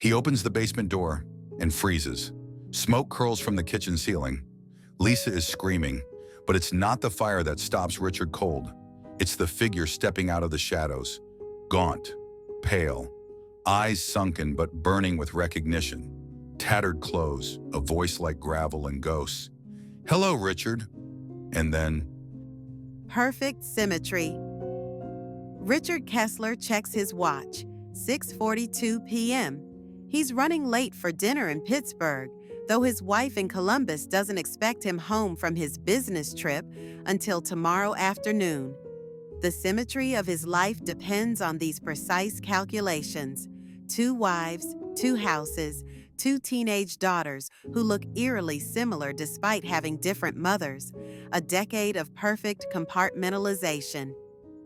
He opens the basement door and freezes. Smoke curls from the kitchen ceiling. Lisa is screaming, but it's not the fire that stops Richard cold. It's the figure stepping out of the shadows, gaunt, pale, eyes sunken but burning with recognition. Tattered clothes, a voice like gravel and ghosts. "Hello, Richard." And then, Perfect symmetry. Richard Kessler checks his watch, 6:42 p.m. He's running late for dinner in Pittsburgh, though his wife in Columbus doesn't expect him home from his business trip until tomorrow afternoon. The symmetry of his life depends on these precise calculations. 2 wives, 2 houses, 2 teenage daughters who look eerily similar despite having different mothers, a decade of perfect compartmentalization,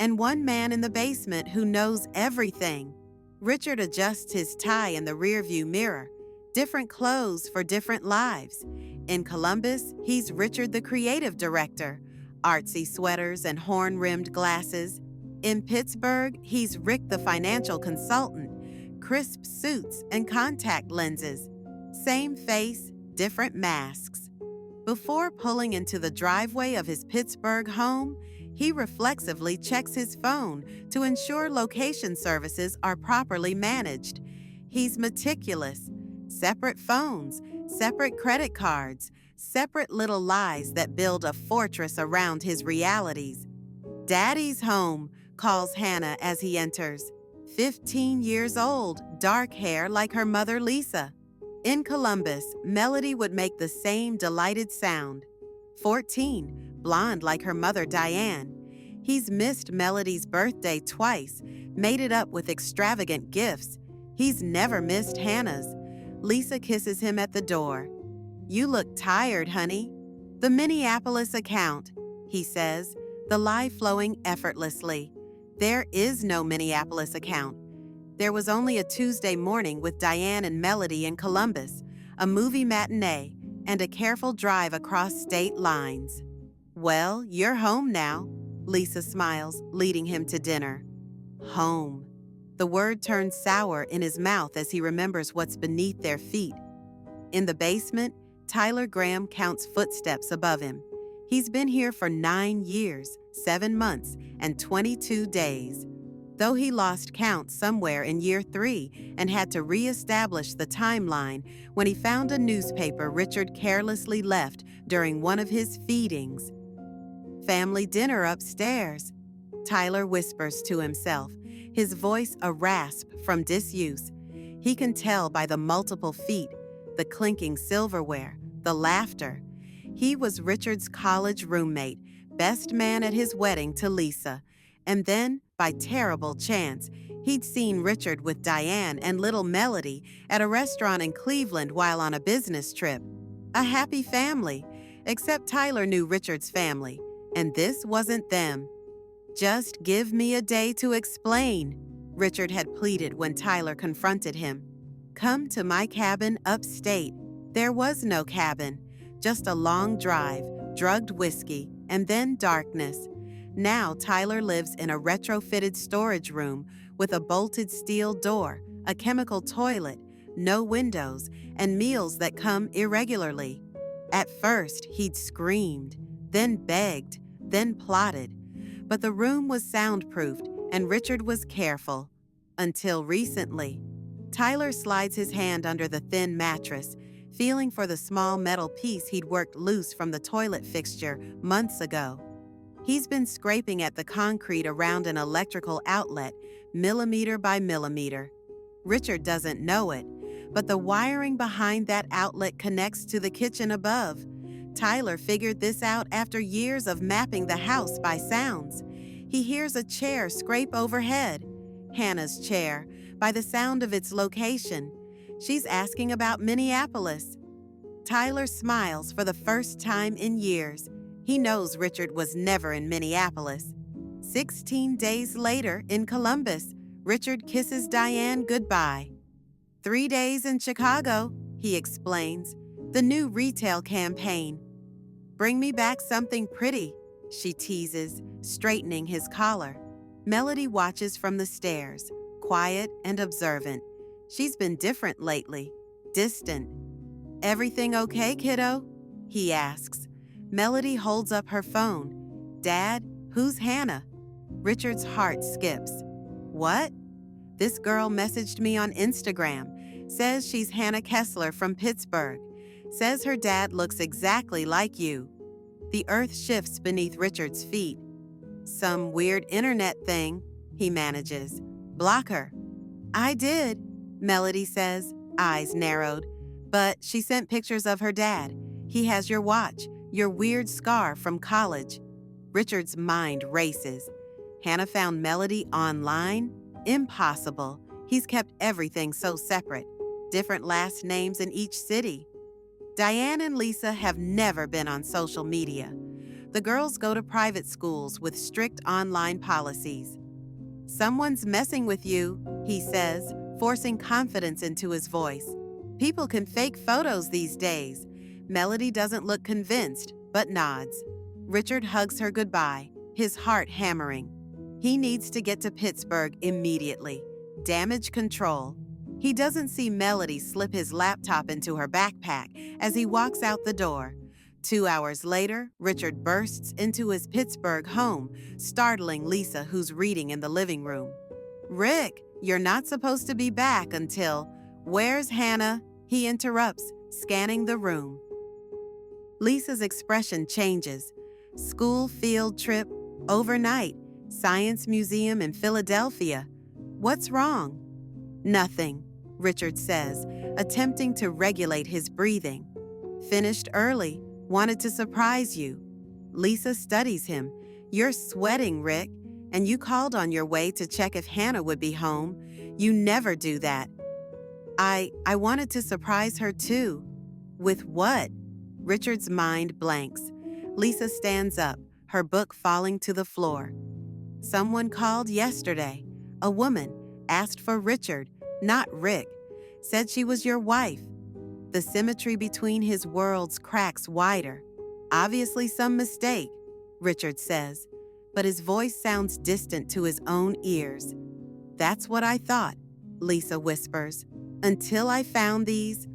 and 1 man in the basement who knows everything. Richard adjusts his tie in the rearview mirror. Different clothes for different lives. In Columbus, he's Richard the creative director, artsy sweaters and horn-rimmed glasses. In Pittsburgh, he's Rick the financial consultant, crisp suits and contact lenses. Same face, different masks. Before pulling into the driveway of his Pittsburgh home, he reflexively checks his phone to ensure location services are properly managed. He's meticulous. Separate phones, separate credit cards, separate little lies that build a fortress around his realities. "Daddy's home," calls Hannah as he enters. 15 years old, dark hair like her mother Lisa. In Columbus, Melody would make the same delighted sound. 14, blonde like her mother Diane. He's missed Melody's birthday twice, made it up with extravagant gifts. He's never missed Hannah's. Lisa kisses him at the door. "You look tired, honey." "The Minneapolis account," he says, the lie flowing effortlessly. There is no Minneapolis account. There was only a Tuesday morning with Diane and Melody in Columbus, a movie matinee, and a careful drive across state lines. "Well, you're home now," Lisa smiles, leading him to dinner. Home. The word turns sour in his mouth as he remembers what's beneath their feet. In the basement, Tyler Graham counts footsteps above him. He's been here for 9 years, 7 months, and 22 days. Though he lost count somewhere in year 3 and had to reestablish the timeline when he found a newspaper Richard carelessly left during one of his feedings. "Family dinner upstairs," Tyler whispers to himself, his voice a rasp from disuse. He can tell by the multiple feet, the clinking silverware, the laughter. He was Richard's college roommate, best man at his wedding to Lisa. And then, by terrible chance, he'd seen Richard with Diane and little Melody at a restaurant in Cleveland while on a business trip. A happy family, except Tyler knew Richard's family, and this wasn't them. "Just give me a day to explain," Richard had pleaded when Tyler confronted him. "Come to my cabin upstate." There was no cabin, just a long drive, drugged whiskey, and then darkness. Now Tyler lives in a retrofitted storage room with a bolted steel door, a chemical toilet, no windows, and meals that come irregularly. At first, he'd screamed, then begged, then plotted. But the room was soundproofed, and Richard was careful. Until recently. Tyler slides his hand under the thin mattress, feeling for the small metal piece he'd worked loose from the toilet fixture months ago. He's been scraping at the concrete around an electrical outlet, millimeter by millimeter. Richard doesn't know it, but the wiring behind that outlet connects to the kitchen above. Tyler figured this out after years of mapping the house by sounds. He hears a chair scrape overhead. Hannah's chair, by the sound of its location. She's asking about Minneapolis. Tyler smiles for the first time in years. He knows Richard was never in Minneapolis. 16 days later, in Columbus, Richard kisses Diane goodbye. 3 days in Chicago, he explains, the new retail campaign. "Bring me back something pretty," she teases, straightening his collar. Melody watches from the stairs, quiet and observant. She's been different lately, distant. Everything okay, kiddo? He asks. Melody holds up her phone. Dad, who's Hannah? Richard's heart skips. What? This girl messaged me on Instagram. Says she's Hannah Kessler from Pittsburgh. Says her dad looks exactly like you. The earth shifts beneath Richard's feet. Some weird internet thing, he manages. Block her. I did, Melody says, eyes narrowed. But she sent pictures of her dad. He has your watch, your weird scar from college. Richard's mind races. Hannah found Melody online? Impossible. He's kept everything so separate. Different last names in each city. Diane and Lisa have never been on social media. The girls go to private schools with strict online policies. Someone's messing with you, he says, forcing confidence into his voice. People can fake photos these days. Melody doesn't look convinced, but nods. Richard hugs her goodbye, his heart hammering. He needs to get to Pittsburgh immediately. Damage control. He doesn't see Melody slip his laptop into her backpack as he walks out the door. 2 hours later, Richard bursts into his Pittsburgh home, startling Lisa, who's reading in the living room. Rick, you're not supposed to be back until... Where's Hannah? He interrupts, scanning the room. Lisa's expression changes. School field trip, overnight, science museum in Philadelphia. What's wrong? Nothing, Richard says, attempting to regulate his breathing. Finished early, wanted to surprise you. Lisa studies him. You're sweating, Rick, and you called on your way to check if Hannah would be home. You never do that. I wanted to surprise her too. With what? Richard's mind blanks. Lisa stands up, her book falling to the floor. Someone called yesterday. A woman asked for Richard, not Rick. Said she was your wife. The symmetry between his worlds cracks wider. Obviously some mistake, Richard says, but his voice sounds distant to his own ears. That's what I thought, Lisa whispers. Until I found these.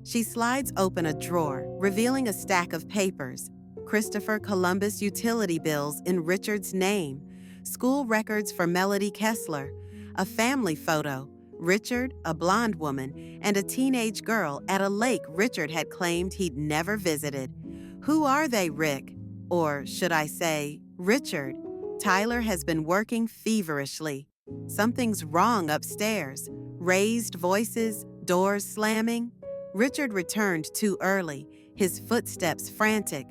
She slides open a drawer, revealing a stack of papers. Christopher Columbus utility bills in Richard's name, school records for Melody Kessler, a family photo, Richard, a blonde woman, and a teenage girl at a lake Richard had claimed he'd never visited. Who are they, Rick? Or should I say, Richard? Tyler has been working feverishly. Something's wrong upstairs. Raised voices, doors slamming. Richard returned too early, his footsteps frantic.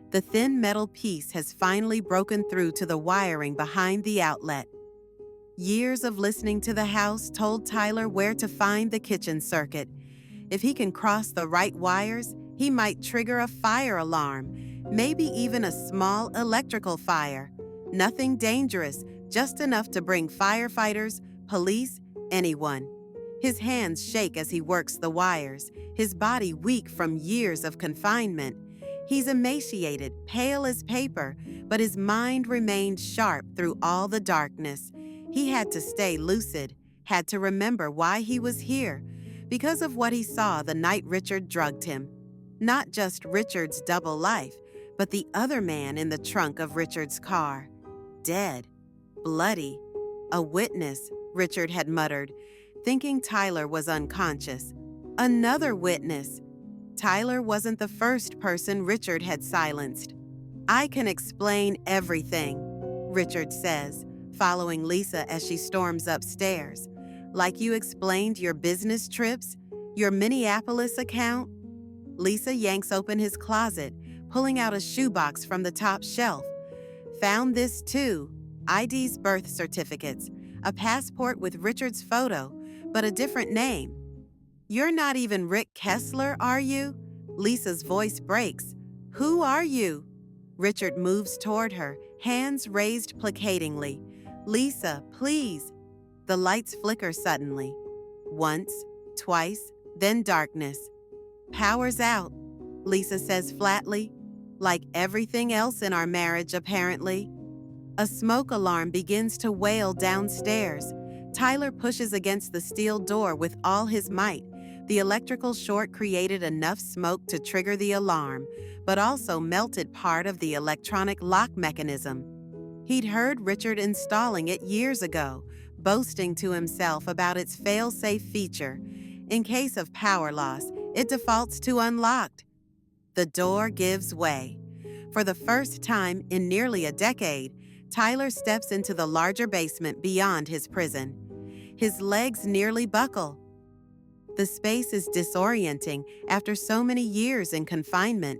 The thin metal piece has finally broken through to the wiring behind the outlet. Years of listening to the house told Tyler where to find the kitchen circuit. If he can cross the right wires, he might trigger a fire alarm, maybe even a small electrical fire. Nothing dangerous, just enough to bring firefighters, police, anyone. His hands shake as he works the wires, his body weak from years of confinement. He's emaciated, pale as paper, but his mind remained sharp through all the darkness. He had to stay lucid, had to remember why he was here, because of what he saw the night Richard drugged him. Not just Richard's double life, but the other man in the trunk of Richard's car. Dead. Bloody. A witness, Richard had muttered, thinking Tyler was unconscious. Another witness. Tyler wasn't the first person Richard had silenced. I can explain everything, Richard says, following Lisa as she storms upstairs. Like you explained your business trips, your Minneapolis account? Lisa yanks open his closet, pulling out a shoebox from the top shelf. Found this too. ID's birth certificates, a passport with Richard's photo, but a different name. You're not even Rick Kessler, are you? Lisa's voice breaks. Who are you? Richard moves toward her, hands raised placatingly. Lisa, please. The lights flicker suddenly. Once, twice, then darkness. Power's out, Lisa says flatly, like everything else in our marriage, apparently. A smoke alarm begins to wail downstairs. Tyler pushes against the steel door with all his might. The electrical short created enough smoke to trigger the alarm, but also melted part of the electronic lock mechanism. He'd heard Richard installing it years ago, boasting to himself about its fail-safe feature. In case of power loss, it defaults to unlocked. The door gives way. For the first time in nearly a decade, Tyler steps into the larger basement beyond his prison. His legs nearly buckle. The space is disorienting after so many years in confinement,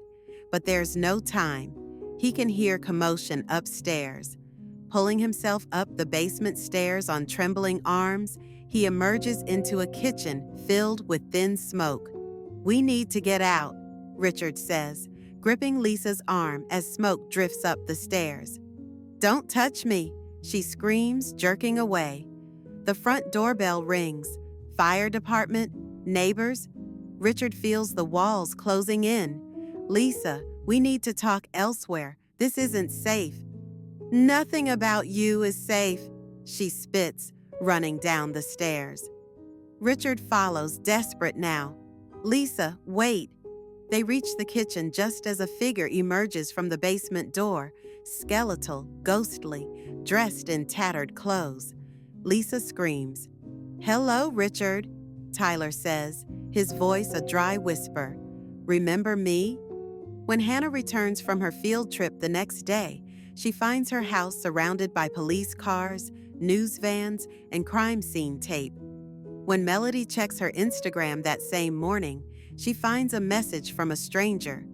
but there's no time. He can hear commotion upstairs. Pulling himself up the basement stairs on trembling arms, he emerges into a kitchen filled with thin smoke. "We need to get out," Richard says, gripping Lisa's arm as smoke drifts up the stairs. "Don't touch me," she screams, jerking away. The front doorbell rings. Fire department, neighbors. Richard feels the walls closing in. "Lisa, we need to talk elsewhere. This isn't safe." "Nothing about you is safe," she spits, running down the stairs. Richard follows, desperate now. "Lisa, wait." They reach the kitchen just as a figure emerges from the basement door, skeletal, ghostly, dressed in tattered clothes. Lisa screams. "Hello, Richard," Tyler says, his voice a dry whisper. "Remember me?" When Hannah returns from her field trip the next day, she finds her house surrounded by police cars, news vans, and crime scene tape. When Melody checks her Instagram that same morning, she finds a message from a stranger.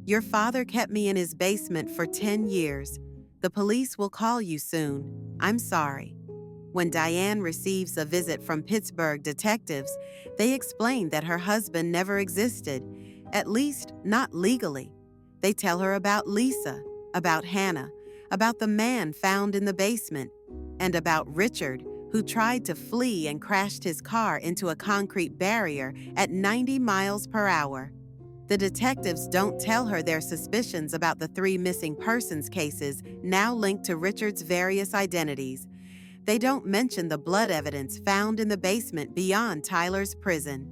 "Your father kept me in his basement for 10 years. The police will call you soon. I'm sorry." When Diane receives a visit from Pittsburgh detectives, they explain that her husband never existed, at least not legally. They tell her about Lisa, about Hannah, about the man found in the basement, and about Richard, who tried to flee and crashed his car into a concrete barrier at 90 miles per hour. The detectives don't tell her their suspicions about the 3 missing persons cases now linked to Richard's various identities. They don't mention the blood evidence found in the basement beyond Tyler's prison.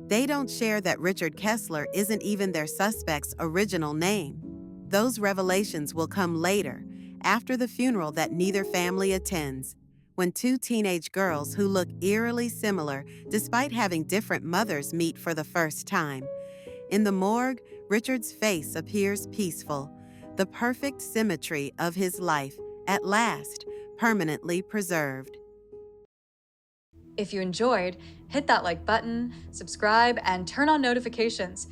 They don't share that Richard Kessler isn't even their suspect's original name. Those revelations will come later, after the funeral that neither family attends, when 2 teenage girls who look eerily similar despite having different mothers meet for the first time. In the morgue, Richard's face appears peaceful, the perfect symmetry of his life, at last, permanently preserved. If you enjoyed, hit that like button, subscribe, and turn on notifications.